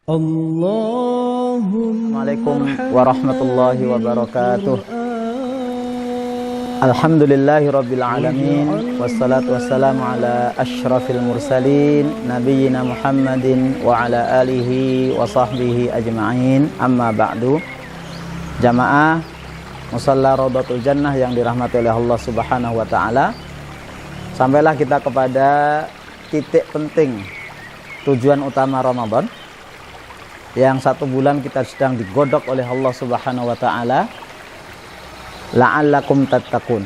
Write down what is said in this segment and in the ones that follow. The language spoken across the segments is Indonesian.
Assalamualaikum warahmatullahi wabarakatuh. Alhamdulillahirabbil alamin wassalatu wassalamu ala asyrafil mursalin nabiyyina Muhammadin wa ala alihi wa sahbihi ajma'in. Amma ba'du. Jamaah Musalla Raudhatul Jannah yang dirahmati oleh Allah Subhanahu wa taala. Sampailah kita kepada titik penting tujuan utama Ramadan, yang 1 bulan kita sedang digodok oleh Allah Subhanahu wa taala. La'allakum tattaqun.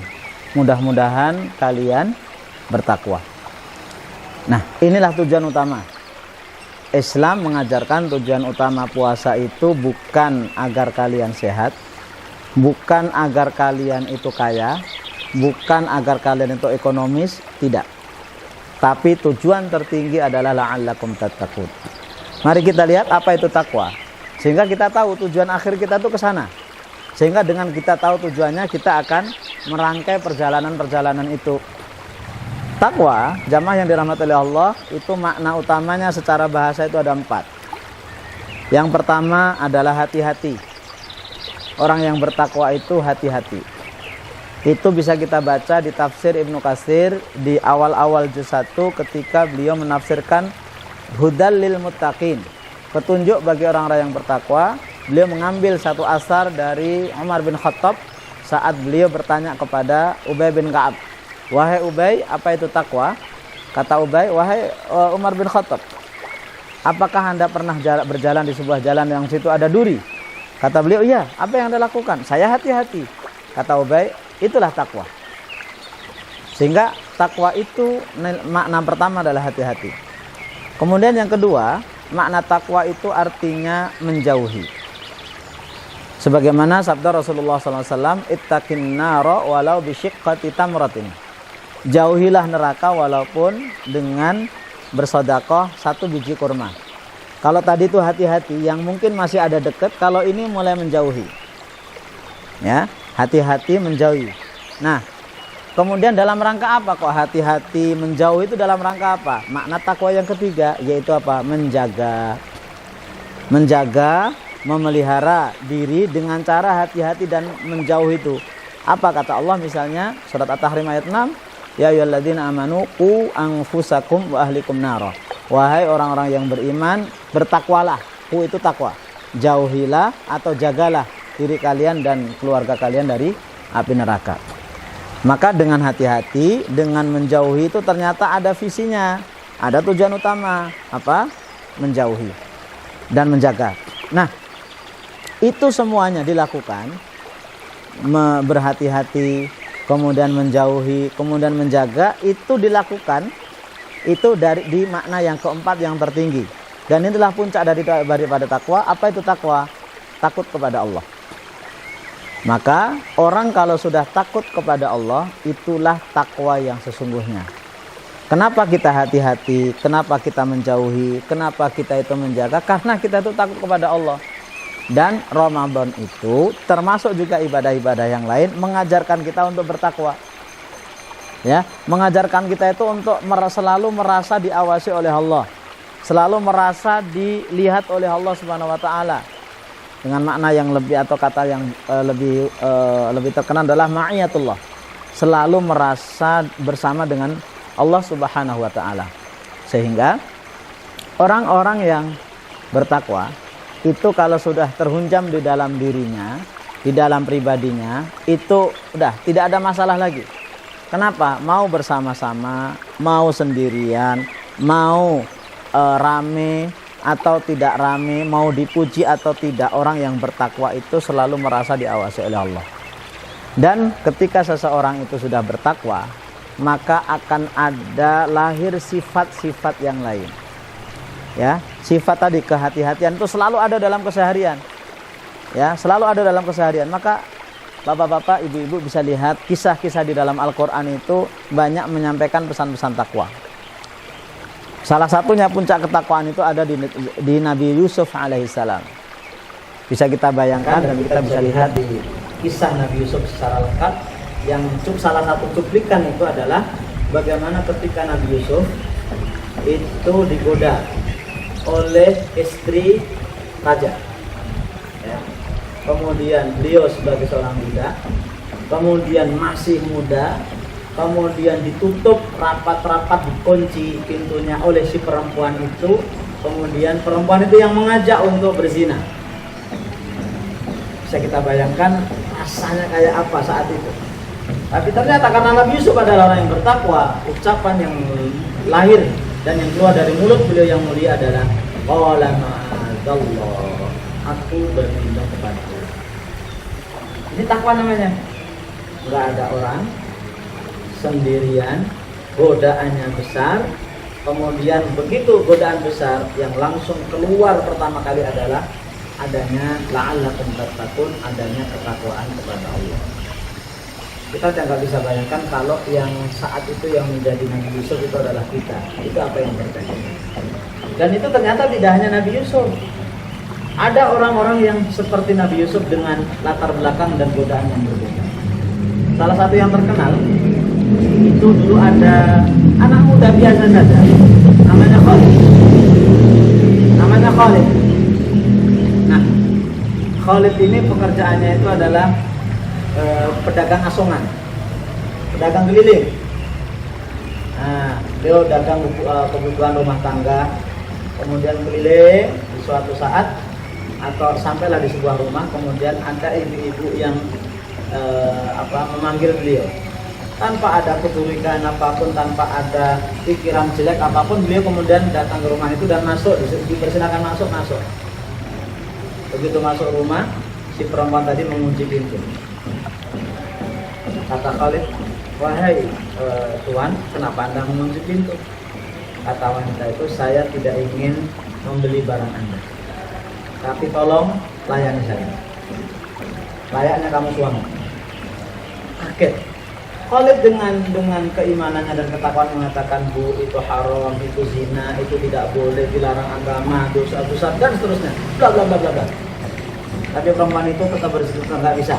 Mudah-mudahan kalian bertakwa. Nah, inilah tujuan utama. Islam mengajarkan tujuan utama puasa itu bukan agar kalian sehat, bukan agar kalian itu kaya, bukan agar kalian itu ekonomis, tidak. Tapi tujuan tertinggi adalah la'allakum tattaqun. Mari kita lihat apa itu takwa, sehingga kita tahu tujuan akhir kita itu ke sana. Sehingga dengan kita tahu tujuannya, kita akan merangkai perjalanan-perjalanan itu. Takwa, jamaah yang dirahmati oleh Allah, itu makna utamanya secara bahasa itu ada 4. Yang pertama adalah hati-hati. Orang yang bertakwa itu hati-hati. Itu bisa kita baca di tafsir Ibnu Katsir di awal-awal juz 1 ketika beliau menafsirkan hudal lil muttaqin, petunjuk bagi orang-orang yang bertakwa. Beliau mengambil satu asar dari Umar bin Khattab saat beliau bertanya kepada Ubay bin Ka'ab, "Wahai Ubay, apa itu takwa?" Kata Ubay, "Wahai Umar bin Khattab, apakah Anda pernah berjalan di sebuah jalan yang situ ada duri?" Kata beliau, "Iya." "Apa yang Anda lakukan?" "Saya hati-hati." Kata Ubay, "Itulah takwa." Sehingga takwa itu makna pertama adalah hati-hati. Kemudian yang kedua, makna takwa itu artinya menjauhi. Sebagaimana sabda Rasulullah SAW, "Ittaqin nara walau bisyiqqati tamratin." Jauhilah neraka walaupun dengan bersedekah 1 biji kurma. Kalau tadi itu hati-hati, yang mungkin masih ada dekat, kalau ini mulai menjauhi. Ya, hati-hati menjauhi. Nah, kemudian dalam rangka apa kok hati-hati menjauh itu, dalam rangka apa? Makna takwa yang ketiga yaitu apa? Menjaga, memelihara diri dengan cara hati-hati dan menjauh itu. Apa kata Allah misalnya surat At-Tahrim ayat 6, "Ya ayyuhalladzina amanu qu anfusakum wa ahlikum nara." Wahai orang-orang yang beriman, bertakwalah. Qu itu takwa. Jauhilah atau jagalah diri kalian dan keluarga kalian dari api neraka. Maka dengan hati-hati, dengan menjauhi itu ternyata ada visinya, ada tujuan utama, apa? Menjauhi dan menjaga. Nah, itu semuanya dilakukan, berhati-hati, kemudian menjauhi, kemudian menjaga, itu dilakukan itu di makna yang keempat yang tertinggi. Dan inilah puncak daripada takwa. Apa itu takwa? Takut kepada Allah. Maka orang kalau sudah takut kepada Allah, itulah takwa yang sesungguhnya. Kenapa kita hati-hati? Kenapa kita menjauhi? Kenapa kita itu menjaga? Karena kita itu takut kepada Allah. Dan Ramadan itu termasuk juga ibadah-ibadah yang lain mengajarkan kita untuk bertakwa. Ya, mengajarkan kita itu untuk selalu merasa diawasi oleh Allah, selalu merasa dilihat oleh Allah Subhanahu wa taala. Dengan makna yang lebih atau kata yang lebih terkenal adalah ma'iyatullah. Selalu merasa bersama dengan Allah Subhanahu wa taala. Sehingga orang-orang yang bertakwa itu kalau sudah terhunjam di dalam dirinya, di dalam pribadinya, itu udah tidak ada masalah lagi. Kenapa? Mau bersama-sama, mau sendirian, mau rame atau tidak rame, mau dipuji atau tidak, orang yang bertakwa itu selalu merasa diawasi oleh Allah. Dan ketika seseorang itu sudah bertakwa, maka akan ada lahir sifat-sifat yang lain. Ya, sifat tadi kehati-hatian itu selalu ada dalam keseharian. Ya, selalu ada dalam keseharian. Maka bapak-bapak, ibu-ibu bisa lihat kisah-kisah di dalam Al-Qur'an itu banyak menyampaikan pesan-pesan takwa. Salah satunya puncak ketakwaan itu ada di Nabi Yusuf alaihissalam. Bisa kita bayangkan dan kita bisa lihat di kisah Nabi Yusuf secara lengkap. Yang salah satu cuplikan itu adalah bagaimana ketika Nabi Yusuf itu digoda oleh istri raja. Ya. Kemudian beliau sebagai seorang budak, kemudian masih muda, kemudian ditutup rapat-rapat, dikunci pintunya oleh si perempuan itu, kemudian perempuan itu yang mengajak untuk berzina. Bisa kita bayangkan rasanya kayak apa saat itu. Tapi ternyata karena Nabi Yusuf adalah orang yang bertakwa, ucapan yang lahir dan yang keluar dari mulut beliau yang mulia adalah qala ma'adzallah, aku berlindung kepada-Mu. Ini takwa namanya. Enggak ada orang, sendirian, godaannya besar. Kemudian begitu godaan besar, yang langsung keluar pertama kali adalah adanya la'allakum tattaqun, adanya ketakwaan kepada Allah. Kita tidak bisa bayangkan kalau yang saat itu yang menjadi Nabi Yusuf itu adalah kita. Itu apa yang terjadi. Dan itu ternyata tidak hanya Nabi Yusuf. Ada orang-orang yang seperti Nabi Yusuf dengan latar belakang dan godaan yang berbeda. Salah satu yang terkenal itu dulu ada anak muda biasa saja, namanya Khalid. Nah, Khalid ini pekerjaannya itu adalah pedagang asongan, pedagang keliling. Nah, beliau dagang kebutuhan rumah tangga, kemudian keliling di suatu saat atau sampailah di sebuah rumah, kemudian ada ibu-ibu yang memanggil beliau tanpa ada kecurigaan apapun, tanpa ada pikiran jelek apapun. Beliau kemudian datang ke rumah itu dan masuk, dipersilakan masuk. Begitu masuk rumah, si perempuan tadi mengunci pintu. Kata Khalid, wahai tuan, kenapa Anda mengunci pintu? Kata wanita itu, saya tidak ingin membeli barang Anda, tapi tolong layani saya, layaknya kamu suami. Kaget Khalid dengan keimanannya dan ketakwaan mengatakan, bu, itu haram, itu zina, itu tidak boleh, dilarang agama, dosa besar dan seterusnya, bla bla bla bla bla. Tapi perempuan itu tetap bersikukuh, nggak bisa.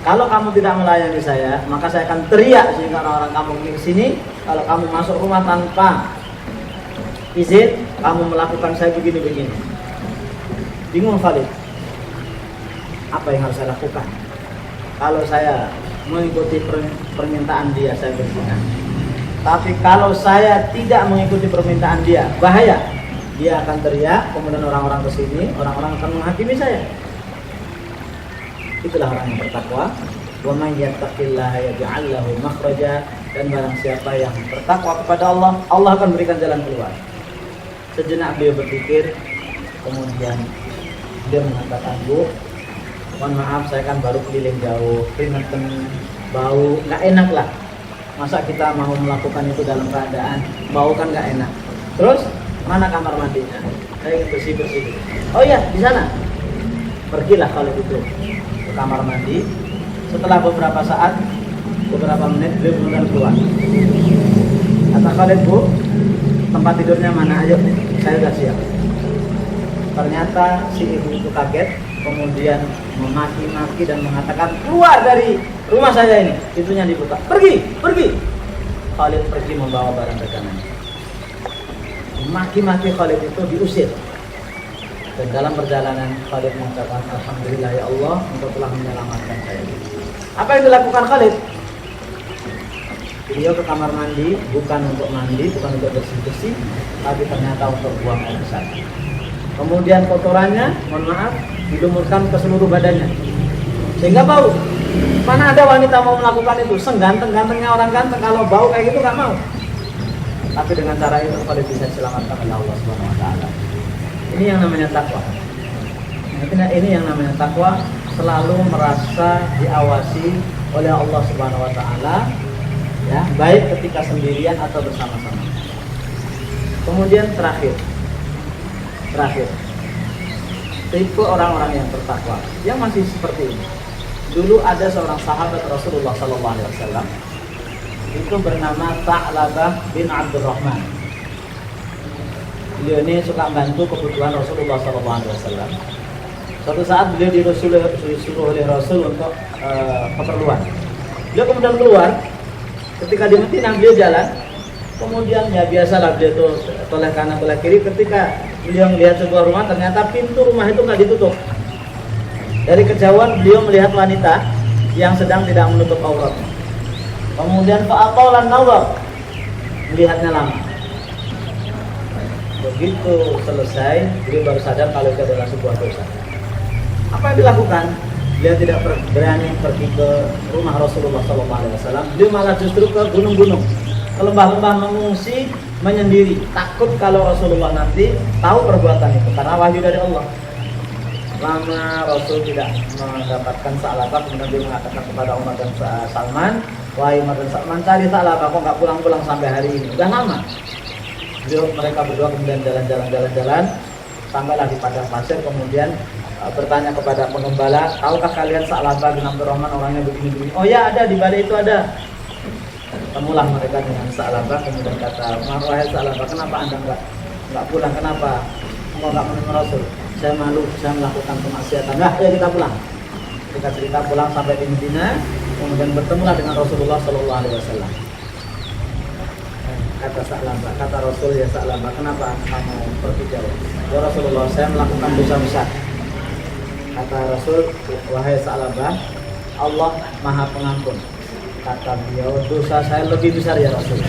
Kalau kamu tidak melayani saya, maka saya akan teriak sehingga orang-orang kamu ke sini. Kalau kamu masuk rumah tanpa izin, kamu melakukan saya begini-begini. Bingung Khalid, apa yang harus saya lakukan? Kalau saya mengikuti permintaan dia, saya berzina. Tapi kalau saya tidak mengikuti permintaan dia, bahaya. Dia akan teriak, kemudian orang-orang ke sini, orang-orang akan menghakimi saya. Itulah orang yang bertakwa. Wa may yattaqillaha yaj'al lahu makhraja, dan barang siapa yang bertakwa kepada Allah, Allah akan berikan jalan keluar. Sejenak beliau berpikir, kemudian dia mengatakan, bu, mohon maaf, saya kan baru keliling jauh, keringetan, bau, nggak enak lah. Masa kita mau melakukan itu dalam keadaan bau, kan nggak enak. Terus mana kamar mandinya? Saya ingin bersih. Oh iya, di sana. Pergilah kalau gitu ke kamar mandi. Setelah beberapa saat, beberapa menit, beliau kemudian keluar. Kata Khalid, bu, tempat tidurnya mana? Ayo, saya sudah siap. Ternyata si ibu itu kaget, kemudian memaki-maki dan mengatakan, keluar dari rumah saya ini. Pintunya dibuka. Pergi. Khalid pergi membawa barang dagangannya. Maki-maki Khalid itu diusir. Dan dalam perjalanan Khalid mengucapkan, alhamdulillah ya Allah, Engkau telah menyelamatkan saya. Apa yang dilakukan Khalid? Beliau ke kamar mandi, bukan untuk mandi, bukan untuk bersih-bersih, tapi ternyata untuk buang air besar. Kemudian kotorannya, mohon maaf, dilumurkan ke seluruh badannya, sehingga bau. Mana ada wanita mau melakukan itu? Sengganteng-gantengnya orang ganteng, kalau bau kayak gitu nggak mau. Tapi dengan cara itu Khalid bisa diselamatkan oleh Allah Subhanahu Wa Taala. Ini yang namanya takwa. Ini yang namanya takwa, selalu merasa diawasi oleh Allah Subhanahu Wa Taala, ya, baik ketika sendirian atau bersama-sama. Kemudian terakhir, tipe orang-orang yang bertakwa yang masih seperti ini. Dulu ada seorang sahabat Rasulullah SAW, itu bernama Tha'labah bin Abdurrahman. Beliau ini suka bantu kebutuhan Rasulullah SAW. Suatu saat beliau disuruh oleh Rasul untuk keperluan. Beliau kemudian keluar. Ketika di Madinah beliau jalan, kemudian ya biasalah beliau itu toleh kanan toleh kiri. Ketika beliau melihat sebuah rumah, ternyata pintu rumah itu nggak ditutup. Dari kejauhan beliau melihat wanita yang sedang tidak menutup aurat. Kemudian fa'aqalan nazar, melihatnya lama. Begitu selesai, beliau baru sadar kalau itu adalah sebuah dosa. Apa yang dilakukan? Beliau tidak berani pergi ke rumah Rasulullah SAW. Beliau malah justru ke gunung-gunung, ke lembah-lembah, mengungsi menyendiri, takut kalau Rasulullah nanti tahu perbuatan itu, karena wahyu dari Allah. Lama Rasul tidak mendapatkan Sa'labah, kemudian dia mengatakan kepada Umar dan Salman, wahai Umar dan Salman, cari Sa'labah, kok nggak pulang-pulang sampai hari ini? Udah lama. Mereka berdua kemudian jalan-jalan, sampailah di padang pasir, kemudian bertanya kepada pengembala, tahukah kalian Sa'labah bin Abdurrahman orangnya begini-begini? Oh ya, ada, di balik itu ada. Temulah mereka dengan Sa'labah, kemudian kata, wahai Sa'labah, kenapa anda nggak pulang? Kenapa engkau nggak menemui Rasul? Saya malu, saya melakukan kemaksiatan. Nah, ya kita pulang. Kita cerita pulang sampai di Madinah, kemudian bertemulah dengan Rasulullah SAW. Kata Sa'labah, kata Rasul, ya Sa'labah, kenapa kamu pergi jauh? Ya Rasulullah, saya melakukan dosa besar. Kata Rasul, wahai Sa'labah, Allah Maha Pengampun. Kata beliau, dosa saya lebih besar ya Rasul.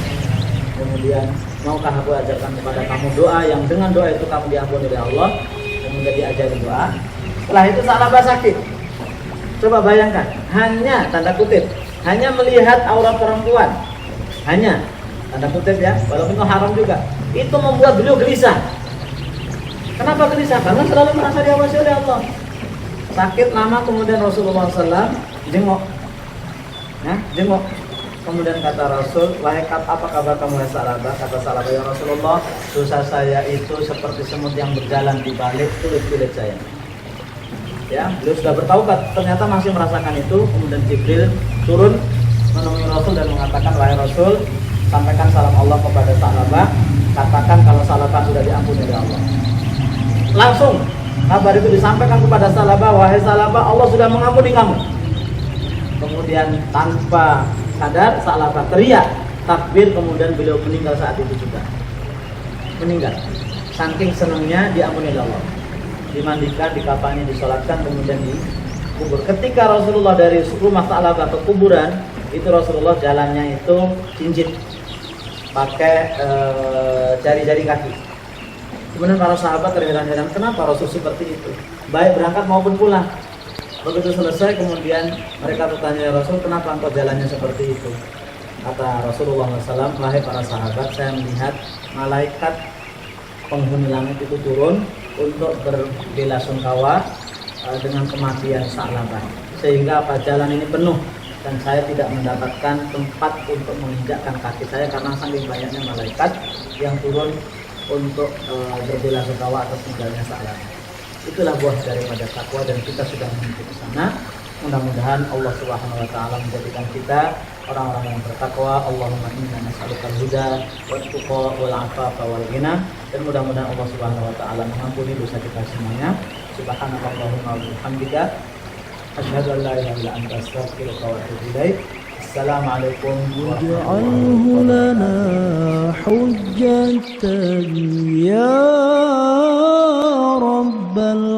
Kemudian, maukah aku ajarkan kepada kamu doa yang dengan doa itu kamu diampuni oleh Allah? Kemudian diajari doa. Setelah itu Sa'labah sakit. Coba bayangkan, hanya tanda kutip, hanya melihat aurat perempuan, hanya tanda kutip ya, walaupun itu haram juga, itu membuat beliau gelisah. Kenapa gelisah? Karena selalu merasa diawasi oleh Allah. Sakit lama, kemudian Rasulullah SAW jenguk. Nah, jenguk. Kemudian kata Rasul, wahai apa kabar kamu ya Sa'labah? Kata Sa'labah, ya Rasulullah, dosa saya itu seperti semut yang berjalan di balik kulit-kulit saya. Ya, beliau sudah bertaubat, ternyata masih merasakan itu. Kemudian Jibril turun menemui Rasul dan mengatakan, wahai Rasul, sampaikan salam Allah kepada Sa'labah, katakan kalau Sa'labah sudah diampuni oleh Allah. Langsung kabar itu disampaikan kepada Sa'labah, wahai Sa'labah, Allah sudah mengampuni kamu. Kemudian tanpa sadar Sa'labah teriak takbir, kemudian beliau meninggal saat itu juga. Meninggal. Saking senangnya diampuni oleh Allah. Dimandikan, dikafani, disolatkan, kemudian dikubur. Ketika Rasulullah dari rumah Sa'labah ke kuburan, itu Rasulullah jalannya itu cincin pakai jari-jari kaki. Kemudian para sahabat terheran-heran, kenapa Rasul seperti itu, baik berangkat maupun pulang. Begitu selesai, kemudian mereka bertanya, ya Rasul, kenapa engkau jalannya seperti itu? Kata Rasulullah SAW, wahai para sahabat, saya melihat malaikat penghuni langit itu turun untuk berbelasungkawa dengan kematian Sa'labah, sehingga jalan ini penuh dan saya tidak mendapatkan tempat untuk menginjakkan kaki saya karena saking banyaknya malaikat yang turun untuk berbelasungkawa atas meninggalnya Sa'labah. Itulah buah daripada takwa, dan kita sudah menuju ke sana. Mudah-mudahan Allah Subhanahu wa taala menjadikan kita orang-orang yang bertakwa. Allahumma inna nas'alukal huda wat tuqa wal afafa wal ghina. Dan mudah-mudahan Allah Subhanahu wa taala mengampuni dosa kita semuanya. Subhanallahumma wa bihamdika asyhadu an la ilaha illa anta astaghfiruka wa atubu ilaik. Assalamualaikum warahmatullahi wabarakatuh.